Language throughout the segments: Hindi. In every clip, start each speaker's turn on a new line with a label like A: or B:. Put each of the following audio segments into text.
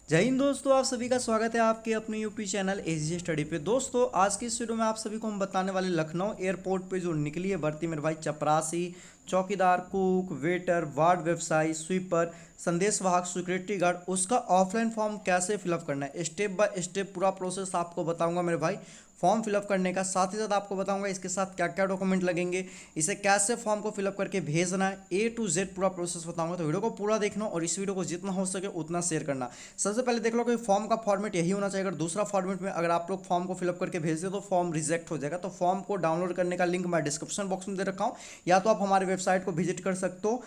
A: जय हिंद दोस्तों, आप सभी का स्वागत है आपके अपने यूपी चैनल एसजी स्टडी पे। दोस्तों आज की इस वीडियो में आप सभी को हम बताने वाले लखनऊ एयरपोर्ट पे जो निकली है भर्ती मेरे भाई चपरासी, चौकीदार, कुक, वेटर, वार्ड व्यवसायी, स्वीपर, संदेश वाहक, सिक्योरिटी गार्ड, उसका ऑफलाइन फॉर्म कैसे फिलअप करना है स्टेप बाय स्टेप पूरा प्रोसेस आपको बताऊंगा मेरे भाई। फॉर्म फिलअप करने का साथ ही साथ आपको बताऊंगा इसके साथ क्या क्या डॉक्यूमेंट लगेंगे, इसे कैसे फॉर्म को फिलअप करके भेजना है, ए टू जेड पूरा प्रोसेस बताऊंगा। तो वीडियो को पूरा देखना और इस वीडियो को जितना हो सके उतना शेयर करना। सबसे पहले देख लो कि फॉर्म का फॉर्मेट यही होना चाहिए। अगर दूसरा फॉर्मेट में अगर आप लोग फॉर्म को फिलअप करके भेज दे तो फॉर्म रिजेक्ट हो जाएगा। तो फॉर्म को डाउनलोड करने का लिंक मैं डिस्क्रिप्शन बॉक्स में दे रखा हूँ, या तो आप हमारी वेबसाइट को विजिट कर सकते हो।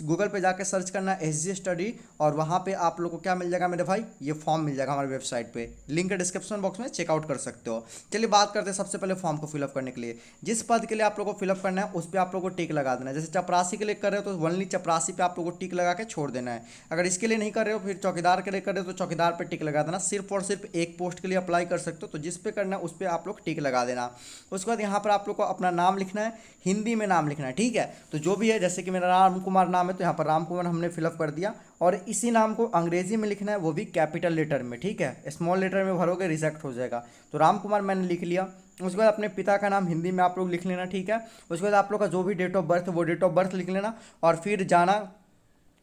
A: गूगल पे जाकर सर्च करना एस जी स्टडी और वहाँ पे आप लोग को क्या मिल जाएगा मेरे भाई, ये फॉर्म मिल जाएगा हमारी वेबसाइट पे, लिंक डिस्क्रिप्शन बॉक्स में चेकआउट कर सकते हो। चलिए बात करते हैं सबसे पहले फॉर्म को फिलअप करने के लिए। जिस पद के लिए आप लोग को फिलअप करना है उस पर आप लोग को टिक लगा देना है। जैसे चपरासी के लिए कर रहे हो तो ओनली चपरासी पे आप लोग को टिक लगा के छोड़ देना है। अगर इसके लिए नहीं कर रहे हो, फिर चौकीदार के लिए कर रहे हो तो चौकीदार पे टिक लगा देना। सिर्फ और सिर्फ एक पोस्ट के लिए अप्लाई कर सकते हो, तो जिस पे करना है उस पर आप लोग टिक लगा देना। उसके बाद यहाँ पर आप लोग को अपना नाम लिखना है, हिंदी में नाम लिखना है, ठीक है। तो जो भी है, जैसे कि मेरा राम कुमार नाम है तो यहाँ पर राम कुमार हमने फिलअप कर दिया। और इसी नाम को अंग्रेजी में लिखना है, वो भी कैपिटल लेटर में, ठीक है। स्मॉल लेटर में भरोगे रिजेक्ट हो जाएगा। तो राम कुमार मैंने लिख लिया। उसके बाद अपने पिता का नाम हिंदी में आप लोग लिख लेना, ठीक है। उसके बाद आप लोग का जो भी डेट ऑफ बर्थ है वो डेट ऑफ बर्थ लिख लेना। और फिर जाना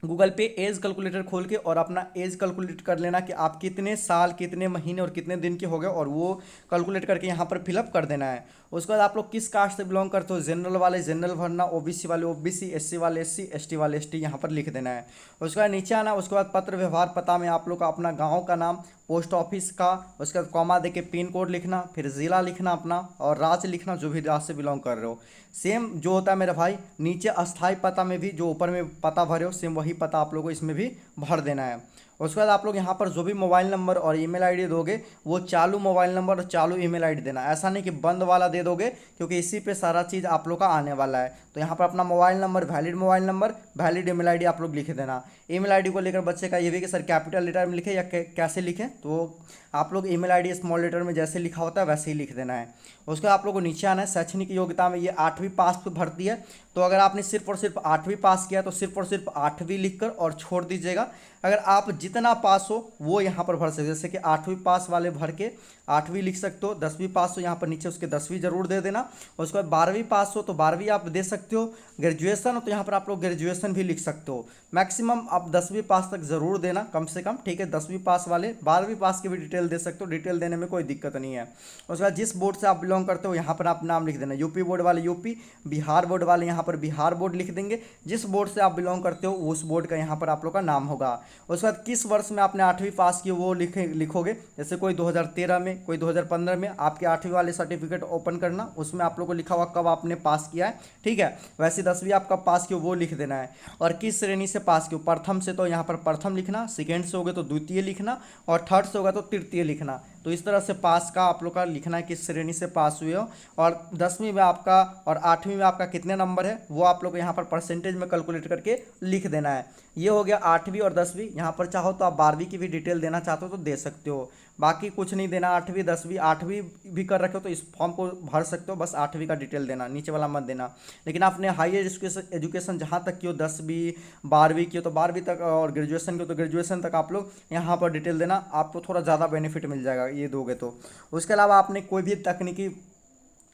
A: गूगल पे एज कैलकुलेटर खोल के और अपना एज कैलकुलेट कर लेना कि आप कितने साल, कितने महीने और कितने दिन के हो गए, और वो कैलकुलेट करके यहाँ पर फिलअप कर देना है। उसके बाद आप लोग किस कास्ट से बिलोंग करते हो, जनरल वाले जनरल भरना, ओबीसी वाले ओबीसी, एससी वाले एससी, एसटी वाले एसटी यहाँ पर लिख देना है। उसके बाद नीचे आना। उसके बाद पत्र व्यवहार पता में आप लोग का अपना गाँव का नाम, पोस्ट ऑफिस का, उसके बाद कॉमा दे के पिन कोड लिखना, फिर ज़िला लिखना अपना, और राज्य लिखना जो भी राज्य से बिलोंग कर रहे हो। सेम जो होता है मेरा भाई नीचे अस्थाई पता में भी जो ऊपर में पता भरे हो, सेम वही पता आप लोगों को इसमें भी भर देना है। उसके बाद आप लोग यहाँ पर जो भी मोबाइल नंबर और ईमेल आईडी दोगे वो चालू मोबाइल नंबर और चालू ईमेल आईडी देना। ऐसा नहीं कि बंद वाला दे दोगे, क्योंकि इसी पे सारा चीज़ आप लोग का आने वाला है। तो यहाँ पर अपना mobile number, mobile number, valid email ID आप लोग लिख देना। ईमेल आईडी को लेकर बच्चे का ये भी कि सर कैपिटल लेटर में लिखे या कैसे लिखें, तो आप लोग ईमेल आईडी स्मॉल लेटर में जैसे लिखा होता है वैसे ही लिख देना है। उसके बाद आप लोग को नीचे आना है। शैक्षणिक योग्यता में ये 8वीं पास पे भरती है, तो अगर आपने सिर्फ और सिर्फ 8वीं पास किया तो सिर्फ और सिर्फ 8वीं लिखकर और छोड़ दीजिएगा। अगर आप जितना पास हो वो यहाँ पर भर सकते हो, जैसे कि 8वीं पास वाले भर के 8वीं लिख सकते हो। 10वीं पास हो यहाँ पर नीचे उसके 10वीं जरूर दे देना। उसके बाद 12वीं पास हो तो 12वीं आप दे सकते हो। ग्रेजुएशन हो तो यहाँ पर आप लोग ग्रेजुएशन भी लिख सकते हो। मैक्सिमम आप 10वीं पास तक ज़रूर देना कम से कम, ठीक है। 10वीं पास वाले 12वीं पास की भी डिटेल दे सकते हो, डिटेल देने में कोई दिक्कत नहीं है। उसके बाद जिस बोर्ड से आप बिलोंग करते हो यहाँ पर आप नाम लिख देना। यूपी बोर्ड वाले यूपी, बिहार बोर्ड वाले यहाँ पर बिहार बोर्ड लिख देंगे। जिस बोर्ड से आप बिलोंग करते हो उस बोर्ड का यहाँ पर आप लोग का नाम होगा। उसके बाद किस वर्ष में आपने 8वीं पास की वो लिखोगे। जैसे कोई 2013 में, कोई 2015 में, आपके 8वीं वाले सर्टिफिकेट ओपन करना, उसमें आप लोग को लिखा हुआ कब आपने पास किया है, ठीक है। वैसे 10वीं आप कब पास किए वो लिख देना है। और किस श्रेणी से पास किए, प्रथम से तो यहाँ पर प्रथम लिखना, सेकेंड से हो गए तो द्वितीय लिखना, और थर्ड से होगा तो तृतीय लिखना। तो इस तरह से पास का आप लोग का लिखना है किस श्रेणी से पास हुए हो। और 10वीं में आपका और 8वीं में आपका कितने नंबर है वो आप लोग यहाँ पर परसेंटेज में कैलकुलेट करके लिख देना है। ये हो गया 8वीं और 10वीं। यहाँ पर चाहो तो आप 12वीं की भी डिटेल देना चाहते हो तो दे सकते हो, बाकी कुछ नहीं देना। 8वीं 10वीं 8वीं भी कर रखे हो तो इस फॉर्म को भर सकते हो, बस 8वीं का डिटेल देना, नीचे वाला मत देना। लेकिन आपने हायर एजुकेशन जहाँ तक की हो, 10वीं 12वीं की हो तो 12वीं तक, और ग्रेजुएशन की हो तो ग्रेजुएशन तक आप लोग यहाँ पर डिटेल देना। आपको थोड़ा ज़्यादा बेनिफिट मिल जाएगा ये दोगे तो। उसके अलावा आपने कोई भी तकनीकी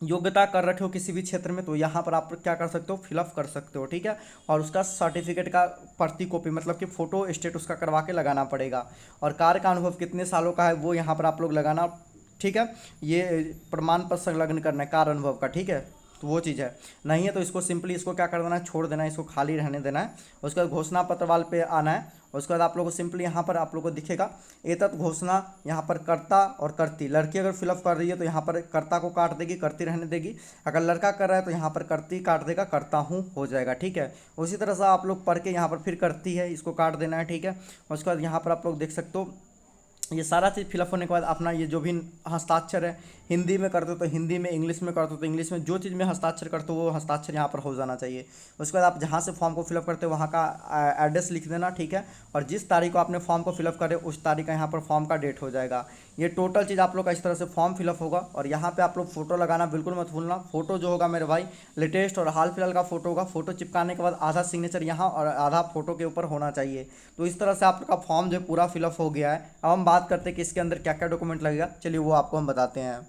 A: योग्यता कर रखे हो किसी भी क्षेत्र में तो यहाँ पर आप क्या कर सकते हो, फिलअप कर सकते हो, ठीक है। और उसका सर्टिफिकेट का प्रति कॉपी, मतलब कि फोटो स्टेट उसका करवा के लगाना पड़ेगा। और कार्य का अनुभव कितने सालों का है वो यहाँ पर आप लोग लगाना, ठीक है। ये प्रमाण पत्र संलग्न करना है कार्य अनुभव का, ठीक है। तो वो चीज़ है। नहीं है तो इसको सिंपली इसको क्या कर देना है, छोड़ देना है, इसको खाली रहने देना है। उसके बाद घोषणा पत्र वाले पे आना है। उसके बाद आप लोगों को सिंपली यहाँ पर आप लोगों को दिखेगा एतत् घोषणा, यहाँ पर कर्ता और कर्ती। लड़की अगर फिलअप कर रही है तो यहाँ पर कर्ता को काट देगी, करती रहने देगी। अगर लड़का कर रहा है तो यहाँ पर करती काट देगा, करता हूँ हो जाएगा, ठीक है। उसी तरह से आप लोग पढ़ के यहाँ पर फिर करती है, इसको काट देना है, ठीक है। उसके बाद यहाँ पर आप लोग देख सकते हो ये सारा चीज़ फिलअप होने के बाद अपना ये जो भी हस्ताक्षर है, हिंदी में करते हो तो हिंदी में, इंग्लिश में करते हो तो इंग्लिश में, जो चीज़ में हस्ताक्षर करते हो वो हस्ताक्षर यहाँ पर हो जाना चाहिए। उसके बाद आप जहाँ से फॉर्म को फिलअप करते हो वहाँ का एड्रेस लिख देना, ठीक है। और जिस तारीख को आपने फॉर्म को फिलअप करे उस तारीख का यहाँ पर फॉर्म का डेट हो जाएगा। ये टोटल चीज़ आप लोग का इस तरह से फॉर्म फिलअप होगा। और यहाँ पे आप लोग फोटो लगाना बिल्कुल मत भूलना। फोटो जो होगा मेरे भाई लेटेस्ट और हाल फिलहाल का फोटो होगा। फोटो चिपकाने के बाद आधा सिग्नेचर यहाँ और आधा फोटो के ऊपर होना चाहिए। तो इस तरह से आप लोग का फॉर्म जो पूरा फिलअप हो गया है। अब हम बात करते हैं कि इसके अंदर क्या क्या डॉक्यूमेंट लगेगा, चलिए वो आपको हम बताते हैं।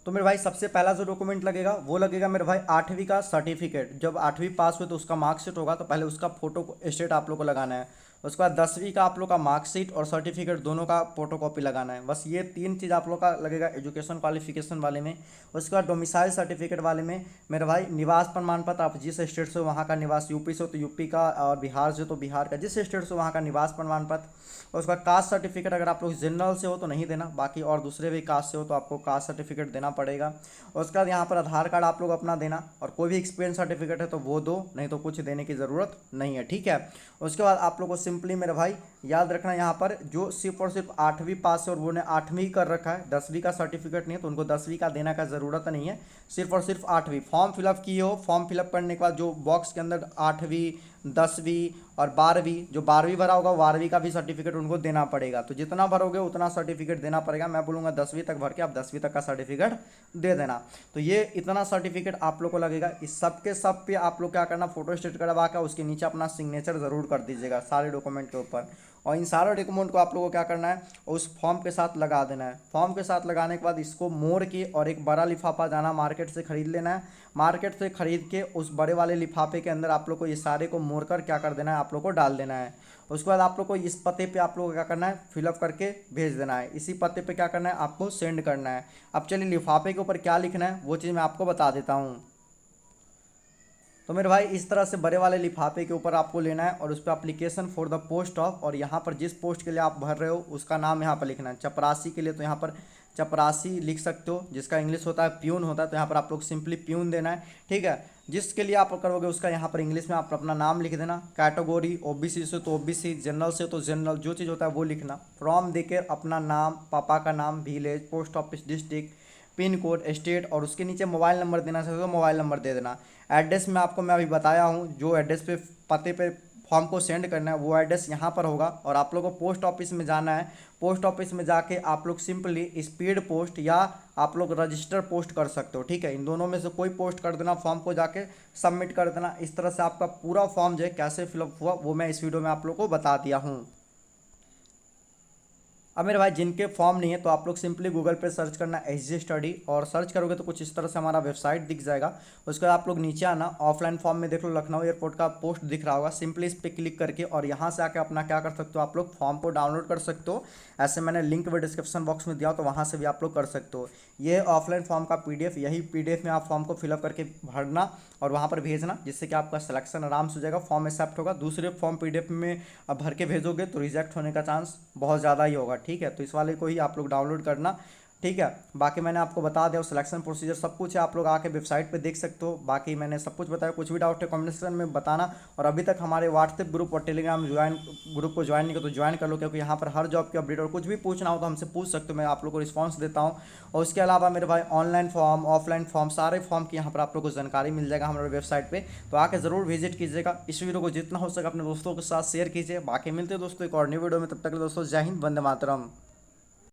A: तो मेरे भाई सबसे पहला जो डॉक्यूमेंट लगेगा वो लगेगा मेरे भाई 8वीं का सर्टिफिकेट। जब 8वीं पास हुए तो उसका मार्कशीट होगा, तो पहले उसका फोटो स्टेट आप लोग को लगाना है। उसके बाद 10वीं का आप लोग का मार्कशीट और सर्टिफिकेट दोनों का फोटोकॉपी लगाना है। बस ये 3 चीज़ आप लोग का लगेगा एजुकेशन क्वालिफिकेशन वाले में। उसके बाद डोमिसाइल सर्टिफिकेट वाले में मेरे भाई निवास प्रमाण पत्र, आप जिस स्टेट से हो वहाँ का निवास, यूपी से हो तो यूपी का, और बिहार से तो बिहार का, जिस स्टेट से वहाँ का निवास प्रमाण पत्र। और उसका कास्ट सर्टिफिकेट, अगर आप लोग जनरल से हो तो नहीं देना, बाकी और दूसरे भी कास्ट से हो तो आपको कास्ट सर्टिफिकेट देना पड़ेगा। और उसके बाद यहाँ पर आधार कार्ड आप लोग अपना देना, और कोई भी एक्सपीरियंस सर्टिफिकेट है तो वो दो, नहीं तो कुछ देने की ज़रूरत नहीं है, ठीक है। उसके बाद आप लोग को सिंपली मेरे भाई याद रखना, यहाँ पर जो सिर्फ और सिर्फ 8वीं पास है और वो ने 8वीं कर रखा है, 10वीं का सर्टिफिकेट नहीं है तो उनको 10वीं का देने का ज़रूरत नहीं है, सिर्फ और सिर्फ 8वीं। फॉर्म फिलअप किए हो, फॉर्म फिलअप करने के बाद जो बॉक्स के अंदर 8वीं, 10वीं और 12वीं, जो 12वीं भरा होगा 12वीं का भी सर्टिफिकेट उनको देना पड़ेगा। तो जितना भरोगे उतना सर्टिफिकेट देना पड़ेगा। मैं बोलूँगा 10वीं तक भर के आप 10वीं तक का सर्टिफिकेट दे देना। तो ये इतना सर्टिफिकेट आप लोग को लगेगा। इस सब के सब पे आप लोग क्या करना, फोटो स्टेट करवा के उसके नीचे अपना सिग्नेचर ज़रूर कर दीजिएगा सारे डॉक्यूमेंट के ऊपर। और इन सारे डॉक्यूमेंट को आप लोगों को क्या करना है, उस फॉर्म के साथ लगा देना है। फॉर्म के साथ लगाने के बाद इसको मोड़ के और एक बड़ा लिफाफा जाना मार्केट से ख़रीद लेना है। मार्केट से ख़रीद के उस बड़े वाले लिफाफे के अंदर आप लोग को ये सारे को मोड़ कर क्या कर देना है, आप लोग को डाल देना है। उसके बाद आप लोग को इस पते पे आप लोग को क्या करना है, फिलअप करके भेज देना है। इसी पते पे क्या करना है, आपको सेंड करना है। अब चलिए लिफाफे के ऊपर क्या लिखना है वो चीज़ मैं आपको बता देता हूँ। तो मेरे भाई इस तरह से बड़े वाले लिफाफे के ऊपर आपको लेना है और उस पर application for the post of, और यहाँ पर जिस पोस्ट के लिए आप भर रहे हो उसका नाम यहाँ पर लिखना है। चपरासी के लिए तो यहाँ पर चपरासी लिख सकते हो, जिसका इंग्लिश होता है प्यून होता है, तो यहाँ पर आप लोग सिंपली प्यून देना है, ठीक है। जिसके लिए आप करोगे उसका यहाँ पर इंग्लिश में आप अपना नाम लिख देना। कैटेगरी ओबीसी से तो ओबीसी, जनरल से तो जनरल, जो चीज़ होता है वो लिखना। फ्रॉम देकर अपना नाम, पापा का नाम, village, post office, district, pin code, state, और उसके नीचे मोबाइल नंबर देना चाहते हो तो मोबाइल नंबर दे देना। एड्रेस में आपको मैं अभी बताया हूँ, जो एड्रेस पे पते पे फॉर्म को सेंड करना है वो एड्रेस यहाँ पर होगा। और आप लोगों को पोस्ट ऑफिस में जाना है। पोस्ट ऑफिस में जाके आप लोग सिंपली स्पीड पोस्ट या आप लोग रजिस्टर पोस्ट कर सकते हो, ठीक है। इन दोनों में से कोई पोस्ट कर देना, फॉर्म को जाके सबमिट कर देना। इस तरह से आपका पूरा फॉर्म जो है कैसे फिलअप हुआ वो मैं इस वीडियो में आप लोग को बता दिया हूँ। अब मेरे भाई जिनके फॉर्म नहीं है तो आप लोग सिंपली गूगल पे सर्च करना एसजी स्टडी, और सर्च करोगे तो कुछ इस तरह से हमारा वेबसाइट दिख जाएगा। उसके बाद आप लोग नीचे आना, ऑफलाइन फॉर्म में देख लो लखनऊ एयरपोर्ट का पोस्ट दिख रहा होगा, सिंपली इस पर क्लिक करके और यहाँ से आके अपना क्या कर सकते हो, आप लोग फॉर्म को डाउनलोड कर सकते हो। ऐसे मैंने लिंक भी डिस्क्रिप्शन बॉक्स में दिया तो वहाँ से भी आप लोग कर सकते हो। ये ऑफलाइन फॉर्म का PDF, यही PDF में आप फॉर्म को फिलअप करके भरना और वहाँ पर भेजना, जिससे कि आपका सिलेक्शन आराम से हो जाएगा, फॉर्म एक्सेप्ट होगा। दूसरे फॉर्म PDF में अब भर के भेजोगे तो रिजेक्ट होने का चांस बहुत ज़्यादा ही होगा, ठीक है। तो इस वाले को ही आप लोग डाउनलोड करना, ठीक है। बाकी मैंने आपको बता दिया सिलेक्शन प्रोसीजर सब कुछ है, आप लोग आके वेबसाइट पे देख सकते हो। बाकी मैंने सब कुछ बताया, कुछ भी डाउट है कमेंट सेक्शन में बताना। और अभी तक हमारे व्हाट्सएप ग्रुप और टेलीग्राम ग्रुप को ज्वाइन नहीं किया तो ज्वाइन कर लो, क्योंकि यहाँ पर हर जॉब की अपडेट और कुछ भी पूछना हो तो हमसे पूछ सकते हो, मैं आप लोग को रिस्पॉन्स देता हूँ। और उसके अलावा मेरे भाई ऑनलाइन फॉर्म, ऑफलाइन फॉर्म, सारे फॉर्म की यहाँ पर आप लोग को जानकारी मिल जाएगा हमारे वेबसाइट पर, तो आके ज़रूर विजिट कीजिएगा। इस वीडियो को जितना हो सके अपने दोस्तों के साथ शेयर कीजिए। बाकी मिलते हैं दोस्तों एक और न्यू वीडियो में, तब तक दोस्तों जय हिंद, वंदे मातरम।